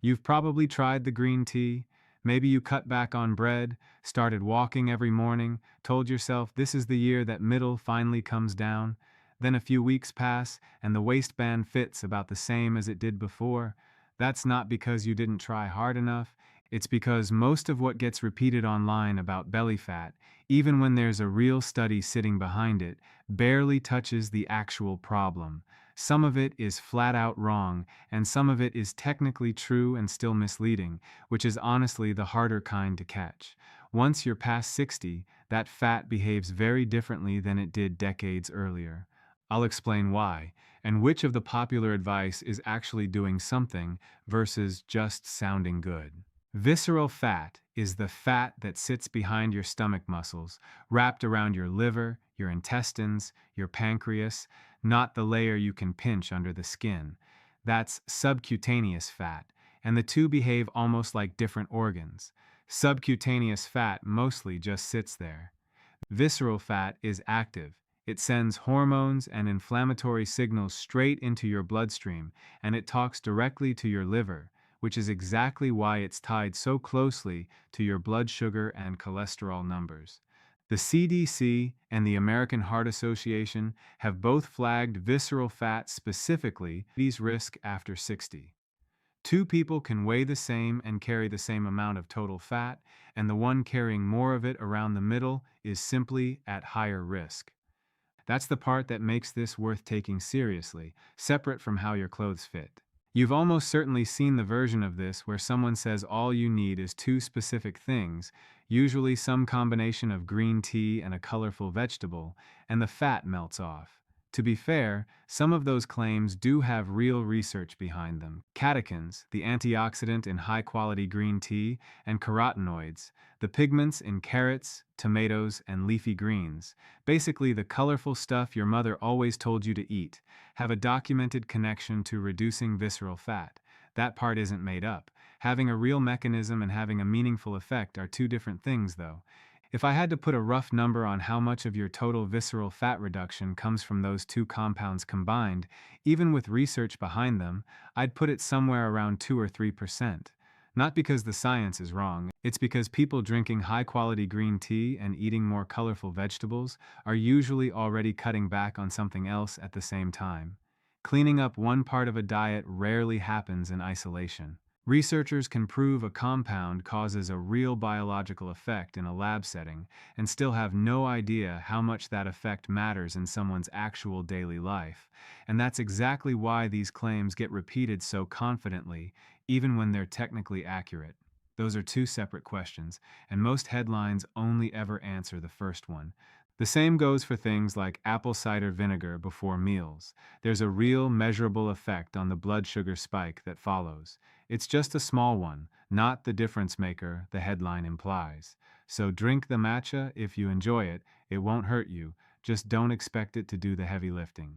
You've probably tried the green tea. Maybe you cut back on bread, started walking every morning, told yourself this is the year that middle finally comes down. Then a few weeks pass, and the waistband fits about the same as it did before. That's not because you didn't try hard enough. It's because most of what gets repeated online about belly fat, even when there's a real study sitting behind it, barely touches the actual problem. Some of it is flat out wrong, and some of it is technically true and still misleading, which is honestly the harder kind to catch. Once you're past 60, that fat behaves very differently than it did decades earlier. I'll explain why, and which of the popular advice is actually doing something versus just sounding good. Visceral fat is the fat that sits behind your stomach muscles, wrapped around your liver, your intestines, your pancreas, not the layer you can pinch under the skin. That's subcutaneous fat, and the two behave almost like different organs. Subcutaneous fat mostly just sits there. Visceral fat is active. It sends hormones and inflammatory signals straight into your bloodstream, and it talks directly to your liver, which is exactly why it's tied so closely to your blood sugar and cholesterol numbers. The CDC and the American Heart Association have both flagged visceral fat specifically as risk after 60. Two people can weigh the same and carry the same amount of total fat, and the one carrying more of it around the middle is simply at higher risk. That's the part that makes this worth taking seriously, separate from how your clothes fit. You've almost certainly seen the version of this where someone says all you need is two specific things, usually some combination of green tea and a colorful vegetable, and the fat melts off. To be fair, some of those claims do have real research behind them. Catechins, the antioxidant in high-quality green tea, and carotenoids, the pigments in carrots, tomatoes, and leafy greens, basically the colorful stuff your mother always told you to eat, have a documented connection to reducing visceral fat. That part isn't made up. Having a real mechanism and having a meaningful effect are two different things, though. If I had to put a rough number on how much of your total visceral fat reduction comes from those two compounds combined, even with research behind them, I'd put it somewhere around 2 or 3%. Not because the science is wrong, it's because people drinking high-quality green tea and eating more colorful vegetables are usually already cutting back on something else at the same time. Cleaning up one part of a diet rarely happens in isolation. Researchers can prove a compound causes a real biological effect in a lab setting and still have no idea how much that effect matters in someone's actual daily life. And that's exactly why these claims get repeated so confidently, even when they're technically accurate. Those are two separate questions, and most headlines only ever answer the first one. The same goes for things like apple cider vinegar before meals. There's a real measurable effect on the blood sugar spike that follows. It's just a small one, not the difference maker the headline implies. So drink the matcha if you enjoy it, it won't hurt you, just don't expect it to do the heavy lifting.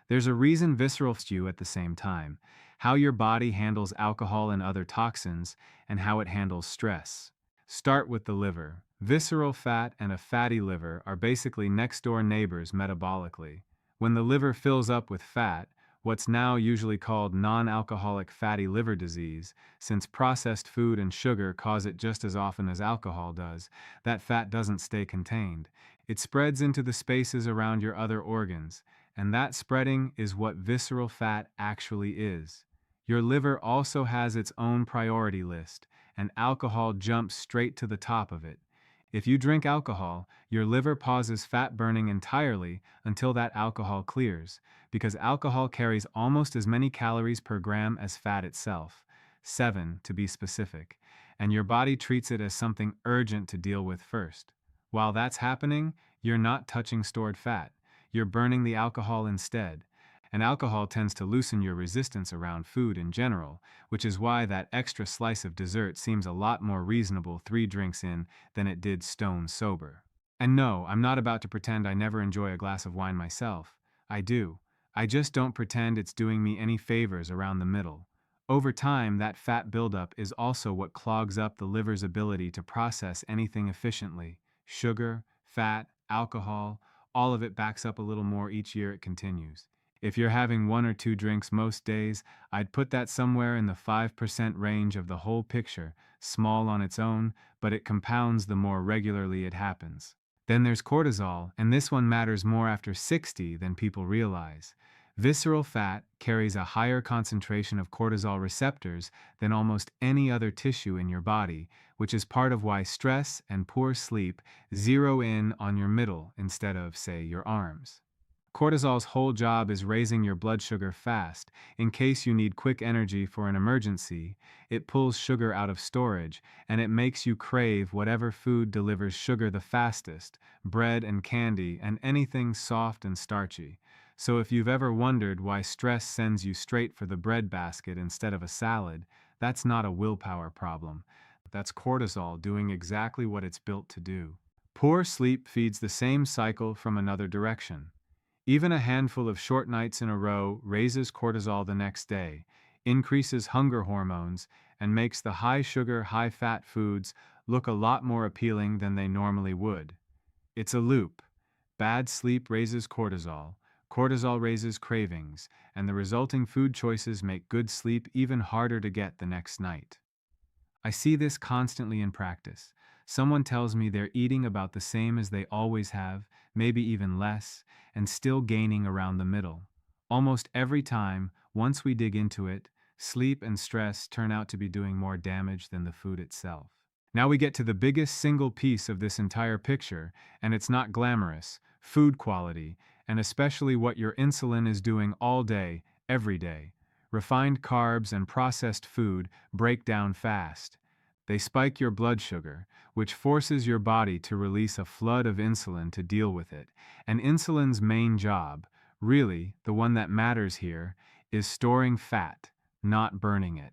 There's a reason visceral stew at the same time, how your body handles alcohol and other toxins, and how it handles stress. Start with the liver. Visceral fat and a fatty liver are basically next-door neighbors metabolically. When the liver fills up with fat, what's now usually called non-alcoholic fatty liver disease, since processed food and sugar cause it just as often as alcohol does, that fat doesn't stay contained. It spreads into the spaces around your other organs, and that spreading is what visceral fat actually is. Your liver also has its own priority list, and alcohol jumps straight to the top of it. If you drink alcohol, your liver pauses fat burning entirely until that alcohol clears, because alcohol carries almost as many calories per gram as fat itself, 7 to be specific, and your body treats it as something urgent to deal with first. While that's happening, you're not touching stored fat, you're burning the alcohol instead. And alcohol tends to loosen your resistance around food in general, which is why that extra slice of dessert seems a lot more reasonable 3 drinks in than it did stone sober. And no, I'm not about to pretend I never enjoy a glass of wine myself. I do. I just don't pretend it's doing me any favors around the middle. Over time, that fat buildup is also what clogs up the liver's ability to process anything efficiently. Sugar, fat, alcohol, all of it backs up a little more each year it continues. If you're having one or two drinks most days, I'd put that somewhere in the 5% range of the whole picture, small on its own, but it compounds the more regularly it happens. Then there's cortisol, and this one matters more after 60 than people realize. Visceral fat carries a higher concentration of cortisol receptors than almost any other tissue in your body, which is part of why stress and poor sleep zero in on your middle instead of, say, your arms. Cortisol's whole job is raising your blood sugar fast. In case you need quick energy for an emergency, it pulls sugar out of storage, and it makes you crave whatever food delivers sugar the fastest: bread and candy and anything soft and starchy. So if you've ever wondered why stress sends you straight for the bread basket instead of a salad, that's not a willpower problem. That's cortisol doing exactly what it's built to do. Poor sleep feeds the same cycle from another direction. Even a handful of short nights in a row raises cortisol the next day, increases hunger hormones, and makes the high-sugar, high-fat foods look a lot more appealing than they normally would. It's a loop. Bad sleep raises cortisol, cortisol raises cravings, and the resulting food choices make good sleep even harder to get the next night. I see this constantly in practice. Someone tells me they're eating about the same as they always have, maybe even less, and still gaining around the middle. Almost every time, once we dig into it, sleep and stress turn out to be doing more damage than the food itself. Now we get to the biggest single piece of this entire picture, and it's not glamorous: food quality, and especially what your insulin is doing all day, every day. Refined carbs and processed food break down fast. They spike your blood sugar, which forces your body to release a flood of insulin to deal with it. And insulin's main job, really the one that matters here, is storing fat, not burning it.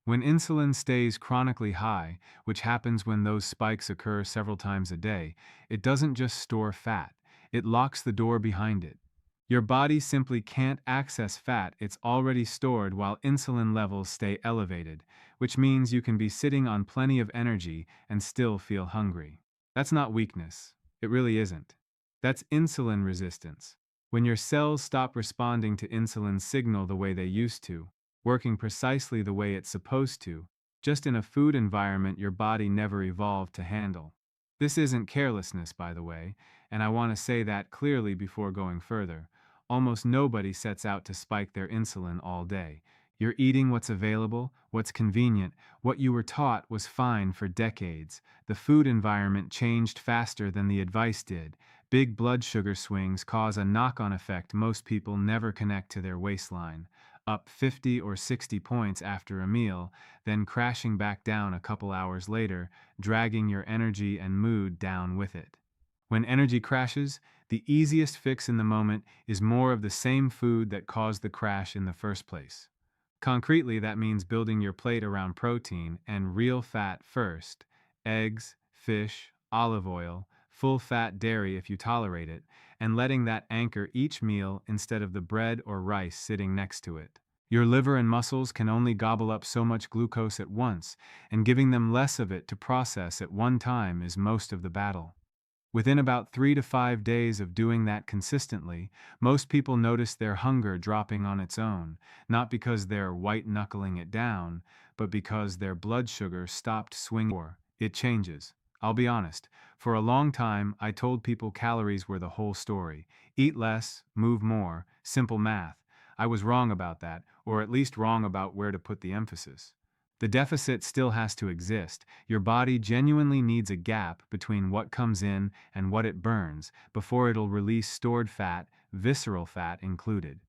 When insulin stays chronically high, which happens when those spikes occur several times a day, it doesn't just store fat, it locks the door behind it. Your body simply can't access fat it's already stored while insulin levels stay elevated, which means you can be sitting on plenty of energy and still feel hungry. That's not weakness. It really isn't. That's insulin resistance. When your cells stop responding to insulin's signal the way they used to, working precisely the way it's supposed to, just in a food environment your body never evolved to handle. This isn't carelessness, by the way, and I want to say that clearly before going further. Almost nobody sets out to spike their insulin all day. You're eating what's available, what's convenient, what you were taught was fine for decades. The food environment changed faster than the advice did. Big blood sugar swings cause a knock-on effect most people never connect to their waistline. Up 50 or 60 points after a meal, then crashing back down a couple hours later, dragging your energy and mood down with it. When energy crashes, the easiest fix in the moment is more of the same food that caused the crash in the first place. Concretely, that means building your plate around protein and real fat first: eggs, fish, olive oil, full-fat dairy if you tolerate it, and letting that anchor each meal instead of the bread or rice sitting next to it. Your liver and muscles can only gobble up so much glucose at once, and giving them less of it to process at one time is most of the battle. Within about 3 to 5 days of doing that consistently, most people notice their hunger dropping on its own, not because they're white-knuckling it down, but because their blood sugar stopped swinging. It changes. I'll be honest, for a long time I told people calories were the whole story. Eat less, move more, simple math. I was wrong about that, or at least wrong about where to put the emphasis. The deficit still has to exist. Your body genuinely needs a gap between what comes in and what it burns before it'll release stored fat, visceral fat included.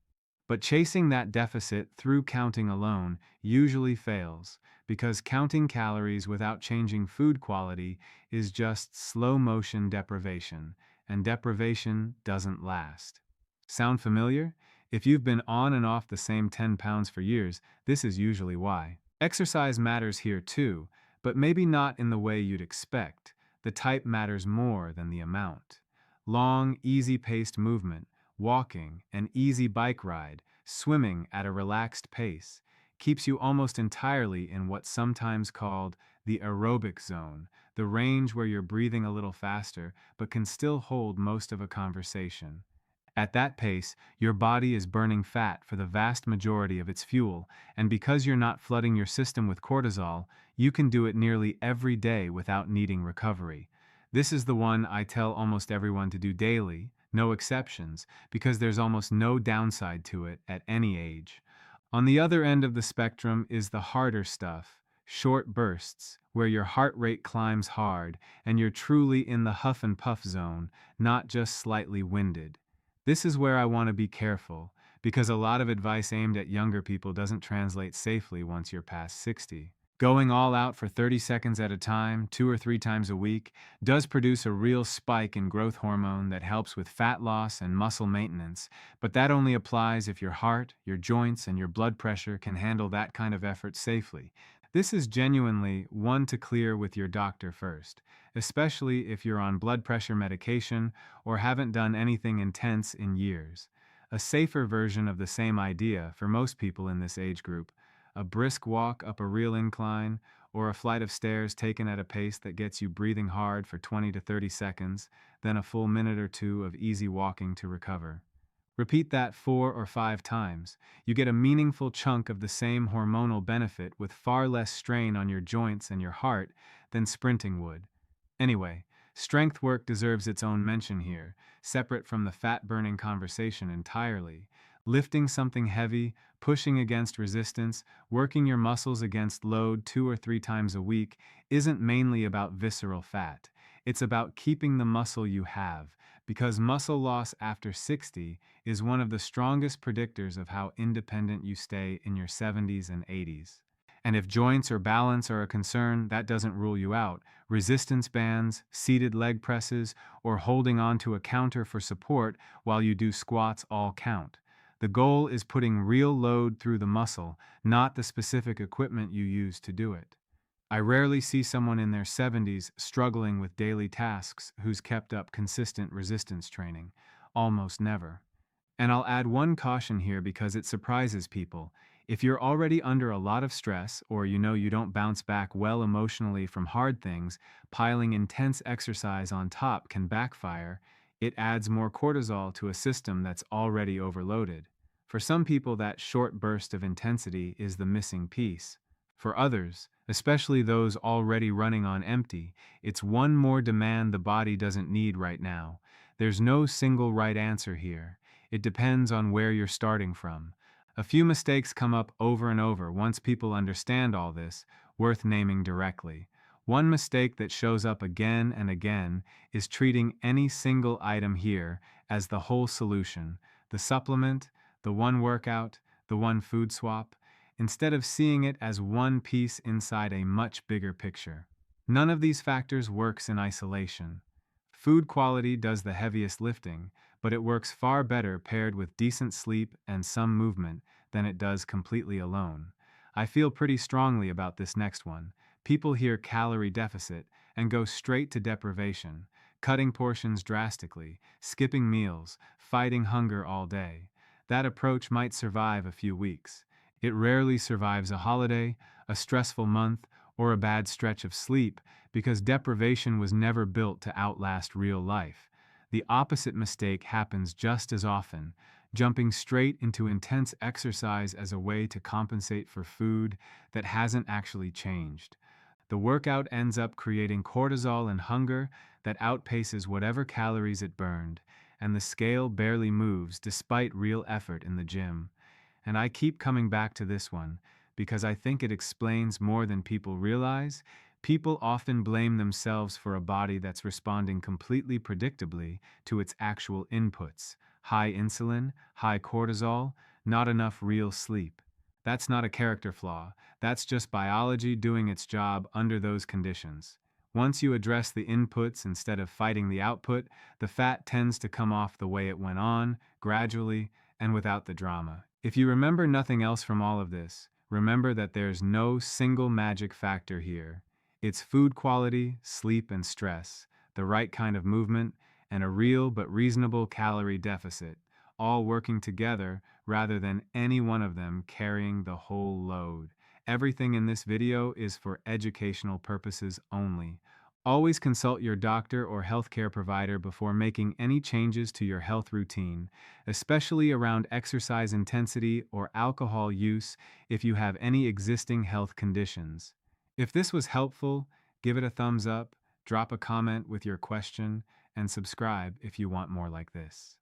But chasing that deficit through counting alone usually fails, because counting calories without changing food quality is just slow-motion deprivation, and deprivation doesn't last. Sound familiar? If you've been on and off the same 10 pounds for years, this is usually why. Exercise matters here too, but maybe not in the way you'd expect. The type matters more than the amount. Long, easy-paced movement, walking, an easy bike ride, swimming at a relaxed pace, keeps you almost entirely in what's sometimes called the aerobic zone, the range where you're breathing a little faster but can still hold most of a conversation. At that pace, your body is burning fat for the vast majority of its fuel, and because you're not flooding your system with cortisol, you can do it nearly every day without needing recovery. This is the one I tell almost everyone to do daily, no exceptions, because there's almost no downside to it at any age. On the other end of the spectrum is the harder stuff, short bursts, where your heart rate climbs hard and you're truly in the huff and puff zone, not just slightly winded. This is where I want to be careful, because a lot of advice aimed at younger people doesn't translate safely once you're past 60. Going all out for 30 seconds at a time, 2 or 3 times a week, does produce a real spike in growth hormone that helps with fat loss and muscle maintenance, but that only applies if your heart, your joints, and your blood pressure can handle that kind of effort safely. This is genuinely one to clear with your doctor first, especially if you're on blood pressure medication or haven't done anything intense in years. A safer version of the same idea for most people in this age group: a brisk walk up a real incline, or a flight of stairs taken at a pace that gets you breathing hard for 20 to 30 seconds, then a full minute or two of easy walking to recover. Repeat that 4 or 5 times. You get a meaningful chunk of the same hormonal benefit with far less strain on your joints and your heart than sprinting would. Anyway, strength work deserves its own mention here, separate from the fat-burning conversation entirely. Lifting something heavy, pushing against resistance, working your muscles against load 2 or 3 times a week isn't mainly about visceral fat. It's about keeping the muscle you have, because muscle loss after 60 is one of the strongest predictors of how independent you stay in your 70s and 80s. And if joints or balance are a concern, that doesn't rule you out. Resistance bands, seated leg presses, or holding onto a counter for support while you do squats all count. The goal is putting real load through the muscle, not the specific equipment you use to do it. I rarely see someone in their 70s struggling with daily tasks who's kept up consistent resistance training. Almost never. And I'll add one caution here because it surprises people. If you're already under a lot of stress, or you know you don't bounce back well emotionally from hard things, piling intense exercise on top can backfire. It adds more cortisol to a system that's already overloaded. For some people, that short burst of intensity is the missing piece. For others, especially those already running on empty, it's one more demand the body doesn't need right now. There's no single right answer here. It depends on where you're starting from. A few mistakes come up over and over once people understand all this, worth naming directly. One mistake that shows up again and again is treating any single item here as the whole solution: the supplement, the one workout, the one food swap, instead of seeing it as one piece inside a much bigger picture. None of these factors works in isolation. Food quality does the heaviest lifting, but it works far better paired with decent sleep and some movement than it does completely alone. I feel pretty strongly about this next one. People hear calorie deficit and go straight to deprivation, cutting portions drastically, skipping meals, fighting hunger all day. That approach might survive a few weeks. It rarely survives a holiday, a stressful month, or a bad stretch of sleep, because deprivation was never built to outlast real life. The opposite mistake happens just as often: jumping straight into intense exercise as a way to compensate for food that hasn't actually changed. The workout ends up creating cortisol and hunger that outpaces whatever calories it burned, and the scale barely moves despite real effort in the gym. And I keep coming back to this one because I think it explains more than people realize. People often blame themselves for a body that's responding completely predictably to its actual inputs: high insulin, high cortisol, not enough real sleep. That's not a character flaw, that's just biology doing its job under those conditions. Once you address the inputs instead of fighting the output, the fat tends to come off the way it went on, gradually, and without the drama. If you remember nothing else from all of this, remember that there's no single magic factor here. It's food quality, sleep and stress, the right kind of movement, and a real but reasonable calorie deficit, all working together rather than any one of them carrying the whole load. Everything in this video is for educational purposes only. Always consult your doctor or healthcare provider before making any changes to your health routine, especially around exercise intensity or alcohol use if you have any existing health conditions. If this was helpful, give it a thumbs up, drop a comment with your question, and subscribe if you want more like this.